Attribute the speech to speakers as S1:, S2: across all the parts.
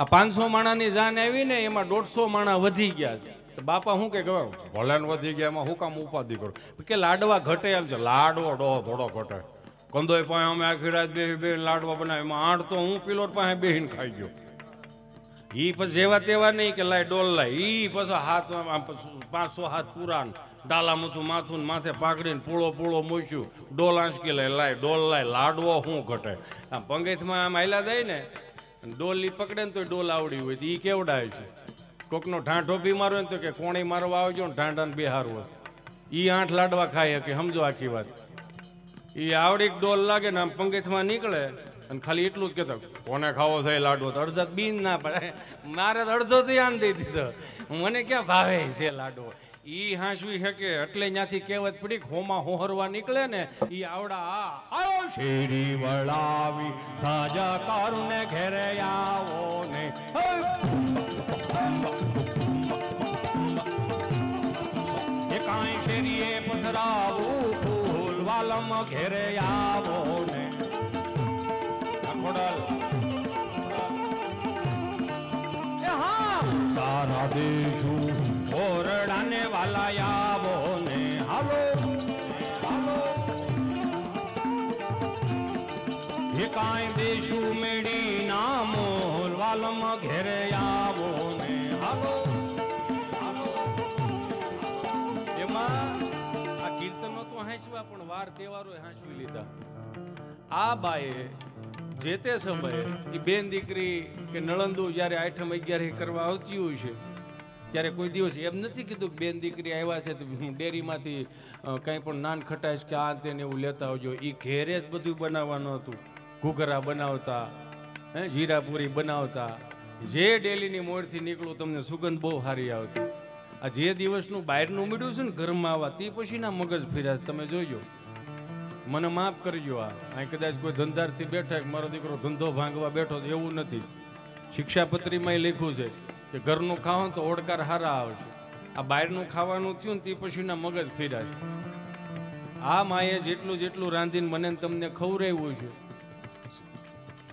S1: આ 500 માણાની જાન આવી ને એમાં 150 માણા વધી ગયા છે. તો બાપા શું કે ભલે વધી ગયા એમાં હું કામ ઉપાધિ કરો કે લાડવા ઘટે એમ છે. લાડવો થોડો ઘટે. કંદોય પાસે અમે આખી રાત બે લાડવા બનાવ્યા એમાં 8 તો હું પિલોર પાસે બેહીને ખાઈ ગયો. ઈ પછી જેવા તેવા નહીં કે લાય ડોલ લાય. ઈ પછી હાથ 500 હાથ પુરાણ ડાલા મૂતું માથું માથે પાકડીને પૂળો મૂક્યું ડોલ આંચકી લાય ડોલ લાય. લાડવો શું ઘટે. આમ પંગેથમાં આમ હાલ્યા જાય ને ડોલ ઈ પકડે ને તો ડોલ આવડી હોય તો ઈ કેવડાય છે. કોકનો ઢાંઢો બીમાર હોય ને તો કે કોણી મારવા આવજો ને ઢાંઢાને બેહારવો. ઈ 8 લાડવા ખાય કે સમજો આખી વાત. ઈ આવડી ડોલ લાગે ને આમ પંગેથમાં નીકળે અને ખાલી એટલું જ કહેતો કોને ખાવો છે લાડવો. તો અડધા બીન ના પડે. મારે તો અડધો તો આન દઈ દીધો. મને ક્યાં ભાવે છે લાડવો. ઈ હાંસવી શકે એટલે ત્યાંથી કહેવત પડી હોમાં હોહરવા નીકળે ને ઈ આવડા આવો શેરી વળાવી સાજા કારુને ઘેરે આવો ને એ કાંઈ શેરીએ પથરાવું ફૂલ વાલમ ઘેરે આવો ને તારા દેશું ઓરડાને વાલા આવો ને હાલો હાલો એ કાંઈ દેશું મેડી ના મોર વાલમ ઘેરે આવો ને હાલો હાલો. એમાં આ કીર્તનો તો હાંસવા પણ વાર તહેવારો હાંસવી લીધા. આ બાએ જે તે સમયે એ બેન દીકરી કે નળંદુ જયારે 8મ 11 કરવા આવતી હોય છે ત્યારે કોઈ દિવસ એમ નથી કીધું કે બેન દીકરી આવ્યા છે તો ડેરીમાંથી કંઈ પણ નાન ખટાશ કે આ તેને એવું લેતા આવજો. એ ઘેરે જ બધું બનાવવાનું હતું. ઘૂઘરા બનાવતા, જીરાપુરી બનાવતા. જે ડેલીની મોડથી નીકળું તમને સુગંધ બહુ સારી આવતી. આ જે દિવસનું બહારનું મીઠું છે ને ઘરમાં આવવા તે પછીના મગજ ફેર્યા તમે જોજો. મને માફ કરજો. આ કદાચ કોઈ ધંધારથી બેઠા મારો દીકરો ધંધો ભાંગવા બેઠો એવું નથી. શિક્ષાપત્રીમાં લખ્યું છે કે ઘરનું ખાવો તો ઓડકાર હારા આવશે. આ બહારનું ખાવાનું થયું ને તે પછીના મગજ ફેર્યા છે. આ માએ જેટલું રાંધીને મને તમને ખવડાવ્યું છે.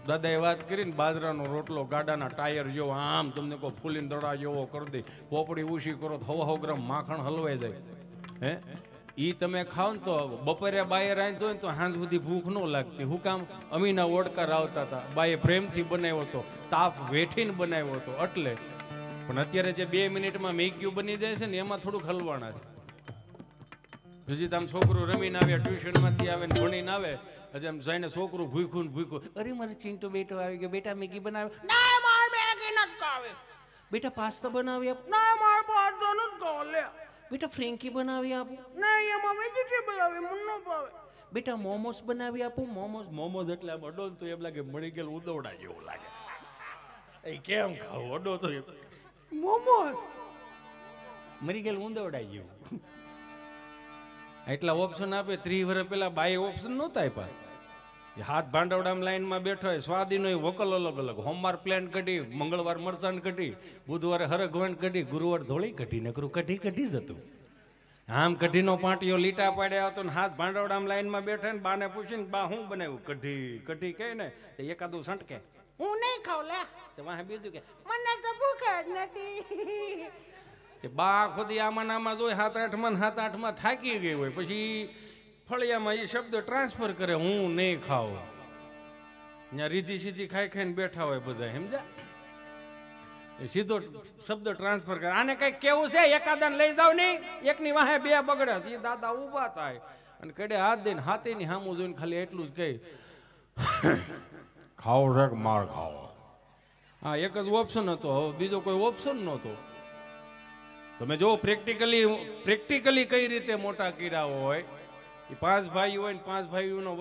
S1: દાદાએ વાત કરીને બાજરાનો રોટલો ગાડાના ટાયર જેવો આમ તમને કોઈ ફૂલીને દડા જેવો કરી દે. પોપડી ઉછી કરો તો 1.5 ગ્રામ માખણ હલવાઈ જાય. હે ઈ તમે ખાવ ને તો બપોરે બાએ રાંધ્યો હોય ને તો સાંજ સુધી ભૂખ ન લાગતી. હું કામ અમીના ઓડકાર આવતા હતા. બાએ પ્રેમથી બનાવ્યો હતો, તાપ વેઠીને બનાવ્યો હતો એટલે. પણ અત્યારે જે 2 મિનિટમાં મેગીયું બની જાય છે ને એમાં થોડુંક હલવાના છે. હજી આમ છોકરું રમીને આવે, ટ્યુશનમાંથી આવે ને ભણીને આવે, હજી આમ જઈને છોકરું ભૂખ્યું ને ભૂખ્યું. અરે મારે ચિંટુ બેટો આવી ગયો, બેટા મેગી બનાવે. ના મારે મેગી નથી ખાવી. બેટા પાસ્તા બનાવી આપ. ના મારે પાસ્તા નથી ખાવા. લે બેટા ફ્રેન્કી બનાવી આપું. નહીં એમાં વેજીટેબલ આવે મને ન ભાવે. બેટા મોમોસ બનાવી આપું. મોમોસ એટલે આમ અડો તો એમ લાગે મળી ગયેલ ઉદવડા જેવું લાગે. એ કેમ ખાવું અડો તો મોમોસ મરી ગયેલ ઉંદવડા જેવું. એટલા ઓપ્શન આપે. 30 વર્ષ પેલા બાય ઓપ્શન નહોતા આપ્યા. હાથ ભાંડવડામાં લાઈનમાં બેઠો હોય સ્વાદીનો વકલ અલગ અલગ. સોમવાર પ્લેન કઢી, મંગળવાર મરચાન કઢી, બુધવારે હરગવાન કઢી, ગુરુવાર ધોળી કઢી, નકરું કઢી જ હતું. આમ કઢીનો પાટીઓ લીટા પાડ્યા હતો ને હાથ ભાંડવડામાં લાઈનમાં બેઠા ને બાને પૂછીને બા શું બનાવ્યું? કઢી કહે ને તો એકાદું સટકે હું નહીં ખાવ લે. તો વાહે બીજું કે મને તો ભૂખ જ નથી. બા ખુદી આમાં જોઈ 7-8માં થાકી ગઈ હોય પછી ફળિયામાં એ શબ્દ ટ્રાન્સફર કરે હું નહીં ખાવ. ત્યાં રીધી સીધી ખાઈને બેઠા હોય બધા સમજા. સીધો શબ્દ ટ્રાન્સફર કરે. આને કઈ કેવું છે એકાદાને લઈ જાવ નહીં, એકની વાહે 2 બગડે. એ દાદા ઊભા થાય અને કડે હાથ દઈને હાથેની સામું જોઈને ખાલી એટલું જ કહે ખાઓ રે માર ખાઓ. હા એક જ ઓપ્શન હતો, બીજો કોઈ ઓપ્શન નહોતો. તમે જો પ્રેક્ટિકલી કઈ રીતે મોટા કીડા હોય. એ 5 ભાઈઓ હોય ને 5 ભાઈઓનો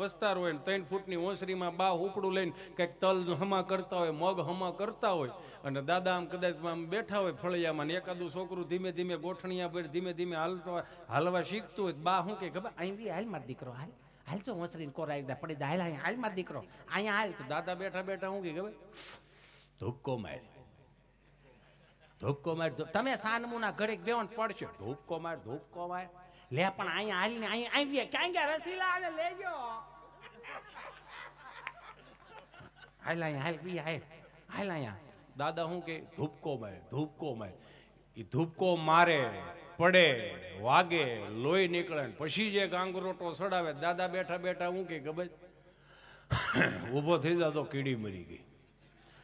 S1: વસ્તાર હોય ને 3 ફૂટની ઓસરીમાં બા ઉપડું લઈને કંઈક તલ હમા કરતા હોય, મગ હમા કરતા હોય અને દાદા આમ કદાચ આમ બેઠા હોય ફળિયામાં ને એકાદું છોકરું ધીમે ધીમે ગોઠણિયા પર ધીમે ધીમે હાલવા શીખતું હોય. બા શું કે ખબર અહીં હાલ માર દીકરો હાલ હાલ છો ઓસરીને કોરાઈ દે પડી જાય હાલ માર દીકરો અહીંયા હાલ. તો દાદા બેઠા બેઠા શું કે ખબર ધૂપકો માર તમે સાનમુના ઘડીક બેવન પડશે. ધૂપકો માર લે પણ અહીંયા હાલીને અહીંયા આવી ક્યાં ગયા રસીલા આને લેજો હાલ અહીંયા હાલ અહીંયા દાદા શું કે ધૂપકો માય એ ધૂપકો મારે પડે વાગે લોહી નીકળે પછી જે ગાંગરોટો સડાવે દાદા બેઠા બેઠા હું કે ખબર ઊભો થઈ જતો કીડી મરી ગઈ.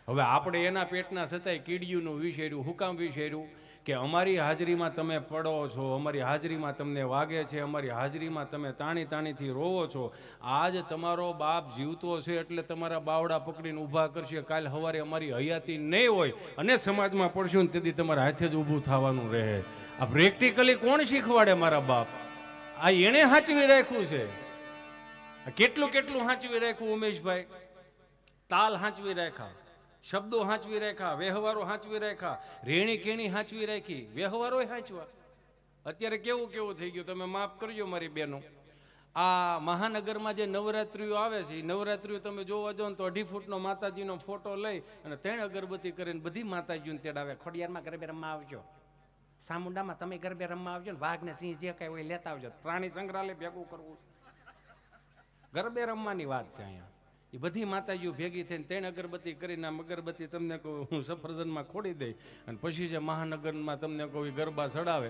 S1: હવે આપણે એના પેટના છતાંય કીડીઓનું વિષેર્યું હું કામ વિષેર્યું કે અમારી હાજરીમાં તમે પડો છો, અમારી હાજરીમાં તમને વાગે છે, અમારી હાજરીમાં તમે તાણી તાણીથી રોવો છો. આજ તમારો બાપ જીવતો છે એટલે તમારા બાવડા પકડીને ઊભા કરશે, કાલ સવારે અમારી હયાતી નહીં હોય અને સમાજમાં પડશું ને તેથી તમારા હાથે જ ઊભું થવાનું રહે. આ પ્રેક્ટિકલી કોણ શીખવાડે? મારા બાપ. આ એણે સાચવી રાખ્યું છે. કેટલું કેટલું સાચવી રાખ્યું ઉમેશભાઈ. તાલ સાચવી રાખ્યા, શબ્દો સાચવી રાખ્યા, વ્યવહારો સાચવી રાખ્યા, રેણી કેણી સાચવી રાખી, વ્યવહારો સાચવા. અત્યારે કેવું કેવું થઈ ગયું, તમે માફ કરજો મારી બહેનો. આ મહાનગરમાં જે નવરાત્રીઓ આવે છે, એ નવરાત્રીઓ તમે જોવા જાઓ ને તો 2.5 ફૂટનો માતાજીનો ફોટો લઈ અને 3 અગરબત્તી કરીને બધી માતાજીઓને તેડાવે. ખોડિયારમાં ગરબે રમવા આવજો, સામુંડામાં તમે ગરબે રમવા આવજો ને વાઘ ને સિંહ જે કઈ હોય લેતા આવજો. પ્રાણી સંગ્રહાલય ભેગું કરવું, ગરબે રમવાની વાત છે અહીંયા. એ બધી માતાજીઓ ભેગી થઈને 3 અગરબત્તી કરીને આમ અગરબત્તી તમને કહું હું સફરજનમાં ખોડી દઈ અને પછી જે મહાનગરમાં તમને કહું એ ગરબા ચડાવે.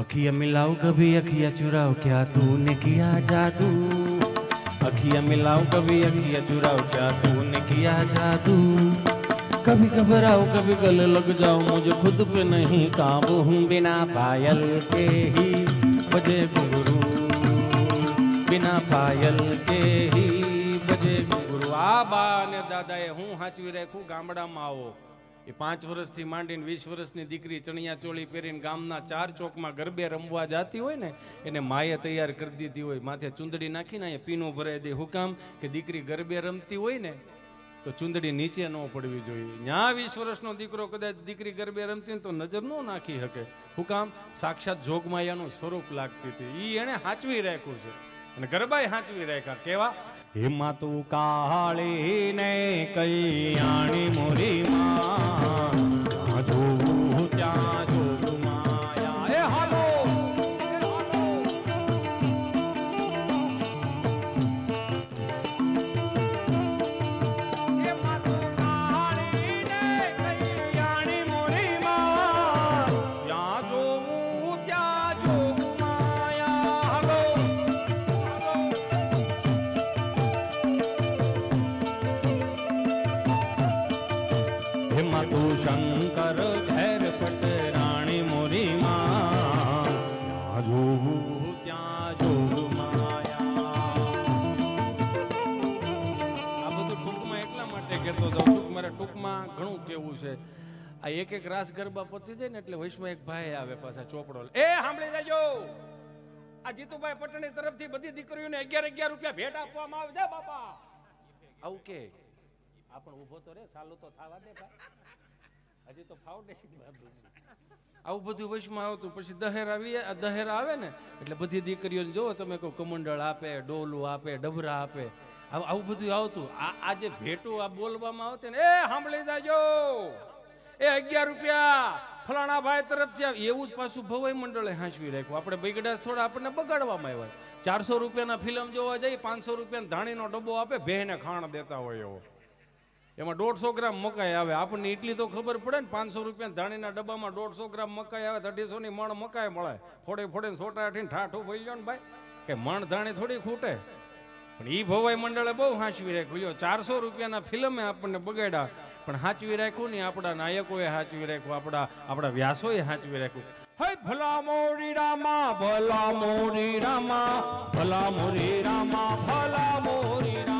S1: અખિયા મિલાવ કભી અખિયા ચુરાવ ક્યા તૂને કિયા જાદુ, અખિયા મિલાવ કભી અખિયા ચુરાવ ક્યા તૂને કિયા જાદુ, कभी घबराओ कभी गले लग जाओ मुझे खुद पे नहीं काबू हूँ, बिना पायल के ही बजे घुंघरू, बिना पायल के ही बजे घुंघरू. આ બા અને દાદાએ હું સાચવી રાખ્યું. ગામડામાં આવો એ 5 વર્ષથી માંડીને 20 વર્ષની દીકરી ચણિયા ચોળી પહેરીને ગામના 4 ચોકમાં ગરબે રમવા જતી હોય ને એને માએ તૈયાર કરી દીધી હોય, માથે ચુંદડી નાખીને અહીંયા પીનું ભરાઈ દે. હું કામ કે દીકરી ગરબે રમતી હોય ને તો ચુંદડી નીચે ન પડવી જોઈએ. ન્યા 20 વર્ષનો દીકરો કદાચ દીકરી ગરબે રમતી ને તો નજર ન નાખી શકે. હું કામ? સાક્ષાત જોગમાયાનું સ્વરૂપ લાગતી હતી. ઈ એને સાચવી રાખ્યું છે અને ગરબાએ સાચવી રાખ્યા. કેવા? હિમા તું કાળી ને કૈયાણી મોરી માં, જોવું ત્યાં જોગ માયા. એ હાલો શંકર ઘેર પટરાણી મોરી માં, જોવું ત્યાં જોગ માયા. આ બધું ટૂંકમાં એટલા માટે કહેતો જાઉં છું, મારે ટૂંકમાં ઘણું કેવું છે. આ એક રાસ ગરબા પતી જાય ને એટલે વૈશ્વમાં એક ભાઈ આવે પાછા ચોપડો. એ સાંભળી જાજો, આ જીતુભાઈ પટણી તરફથી બધી દીકરીઓને 11,000 રૂપિયા ભેટ આપવામાં આવે છે બાપા. આવું કે આપણ ઉભો તો રે, ચાલુ તો થવા દે ભાઈ, હજી તો ફાઉન્ડેશન આવું બધું વૈશમાં આવતું. પછી દહેરા આવે ને એટલે બધી દીકરીઓને જોવો તમે કહો કમંડળ આપે, ડોલું આપે, ડબરા આપે, આવું બધું આવતું. આ જે ભેટું આ બોલવામાં આવતી ને, એ સાંભળી જાજો, એ 11 રૂપિયા ફલાણા ભાઈ તરફથી આવે, એવું જ પાછું ભવાઈ મંડળે હાંચવી રાખ્યું. આપણે બગડાસ થોડા આપણને બગાડવામાં આવ્યા. 400 રૂપિયાના ફિલ્મ જોવા જઈ 500 રૂપિયાનો ધાણીનો ડબ્બો આપે, ભેને ખાણ દેતા હોય એવો. એમાં 150 ગ્રામ મકાઈ આવે. આપણને એટલી તો ખબર પડે ને, 500 રૂપિયા ધાણીના ડબ્બામાં 150 ગ્રામ મકાઈ આવે, 250 ની મણ મકાઈ મળે. ફોડે સોટા આઠીને ઠાઠું થઈ ગયો ને ભાઈ, કે મણ ધાણી થોડી ખૂટે. પણ ઈ ભવાઈ મંડળે બહુ હાંચવી રાખ્યું. 400 રૂપિયાના ફિલ્મે આપણને બગાડ્યા, પણ હાંચવી રાખ્યું ને આપણા નાયકોએ હાંચવી રાખ્યું, આપણા વ્યાસોએ હાંચવી રાખ્યું. હે ભલા મોરી રામા, ભલા મોરી રામા, ભલા મોરી રામા, ભલા મોરી રામા.